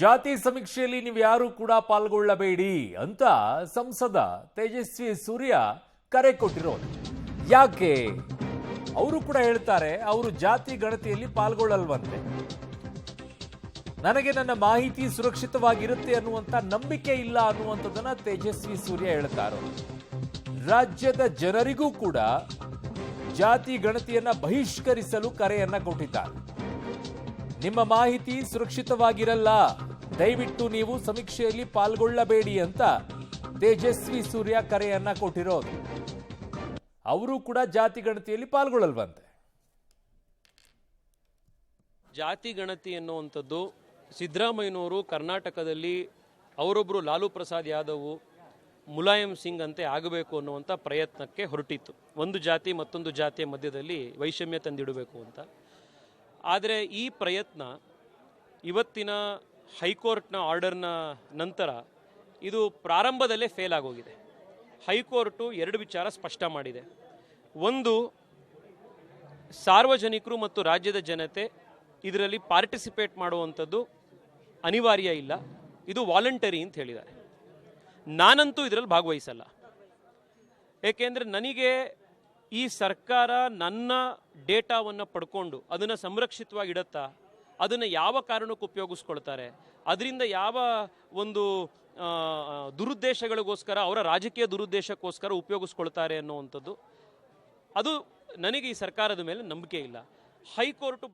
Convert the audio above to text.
ಜಾತಿ ಸಮೀಕ್ಷೆಯಲ್ಲಿ ನೀವು ಯಾರು ಕೂಡ ಪಾಲ್ಗೊಳ್ಳಬೇಡಿ ಅಂತ ಸಂಸದ ತೇಜಸ್ವಿ ಸೂರ್ಯ ಕರೆ ಕೊಟ್ಟಿರೋದು. ಯಾಕೆ ಅವರು ಕೂಡ ಹೇಳ್ತಾರೆ ಅವರು ಜಾತಿ ಗಣತಿಯಲ್ಲಿ ಪಾಲ್ಗೊಳ್ಳಲ್ವಂತೆ. ನನಗೆ ನನ್ನ ಮಾಹಿತಿ ಸುರಕ್ಷಿತವಾಗಿರುತ್ತೆ ಅನ್ನುವಂತ ನಂಬಿಕೆ ಇಲ್ಲ ಅನ್ನುವಂಥದ್ದನ್ನ ತೇಜಸ್ವಿ ಸೂರ್ಯ ಹೇಳ್ತಾ ಇರೋದು. ರಾಜ್ಯದ ಜನರಿಗೂ ಕೂಡ ಜಾತಿ ಗಣತಿಯನ್ನ ಬಹಿಷ್ಕರಿಸಲು ಕರೆಯನ್ನ ಕೊಟ್ಟಿದ್ದಾರೆ. ನಿಮ್ಮ ಮಾಹಿತಿ ಸುರಕ್ಷಿತವಾಗಿರಲ್ಲ, ದಯವಿಟ್ಟು ನೀವು ಸಮೀಕ್ಷೆಯಲ್ಲಿ ಪಾಲ್ಗೊಳ್ಳಬೇಡಿ ಅಂತ ತೇಜಸ್ವಿ ಸೂರ್ಯ ಕರೆಯನ್ನ ಕೊಟ್ಟಿರೋದು. ಅವರು ಕೂಡ ಜಾತಿ ಗಣತಿಯಲ್ಲಿ ಪಾಲ್ಗೊಳ್ಳಲ್ವಂತೆ. ಜಾತಿ ಗಣತಿ ಎನ್ನುವಂಥದ್ದು ಸಿದ್ದರಾಮಯ್ಯನವರು ಕರ್ನಾಟಕದಲ್ಲಿ ಅವರೊಬ್ಬರು ಲಾಲು ಪ್ರಸಾದ್ ಯಾದವ್, ಮುಲಾಯಂ ಸಿಂಗ್ ಅಂತೆ ಆಗಬೇಕು ಅನ್ನುವಂಥ ಪ್ರಯತ್ನಕ್ಕೆ ಹೊರಟಿತ್ತು. ಒಂದು ಜಾತಿ ಮತ್ತೊಂದು ಜಾತಿಯ ಮಧ್ಯದಲ್ಲಿ ವೈಷಮ್ಯ ತಂದಿಡಬೇಕು ಅಂತ. ಆದರೆ ಈ ಪ್ರಯತ್ನ ಇವತ್ತಿನ ಹೈಕೋರ್ಟ್ನ ಆರ್ಡರ್ನ ನಂತರ ಇದು ಪ್ರಾರಂಭದಲ್ಲೇ ಫೇಲ್ ಆಗೋಗಿದೆ. ಹೈಕೋರ್ಟು ಎರಡು ವಿಚಾರ ಸ್ಪಷ್ಟ ಮಾಡಿದೆ. ಒಂದು, ಸಾರ್ವಜನಿಕರು ಮತ್ತು ರಾಜ್ಯದ ಜನತೆ ಇದರಲ್ಲಿ ಪಾರ್ಟಿಸಿಪೇಟ್ ಮಾಡುವಂಥದ್ದು ಅನಿವಾರ್ಯ ಇಲ್ಲ, ಇದು ವಾಲಂಟರಿ ಅಂತ ಹೇಳಿದ್ದಾರೆ. ನಾನಂತೂ ಇದರಲ್ಲಿ ಭಾಗವಹಿಸಲ್ಲ. ಏಕೆಂದರೆ ನನಗೆ ಈ ಸರ್ಕಾರ ನನ್ನ ಡೇಟಾವನ್ನು ಪಡ್ಕೊಂಡು ಅದನ್ನು ಸಂರಕ್ಷಿತವಾಗಿ ಇಡುತ್ತಾ, ಅದನ್ನು ಯಾವ ಕಾರಣಕ್ಕೆ ಉಪಯೋಗಿಸ್ಕೊಳ್ತಾರೆ, ಅದರಿಂದ ಯಾವ ಒಂದು ದುರುದ್ದೇಶಗಳಿಗೋಸ್ಕರ, ಅವರ ರಾಜಕೀಯ ದುರುದ್ದೇಶಕ್ಕೋಸ್ಕರ ಉಪಯೋಗಿಸ್ಕೊಳ್ತಾರೆ ಅನ್ನುವಂಥದ್ದು, ಅದು ನನಗೆ ಈ ಸರ್ಕಾರದ ಮೇಲೆ ನಂಬಿಕೆ ಇಲ್ಲ. ಹೈಕೋರ್ಟು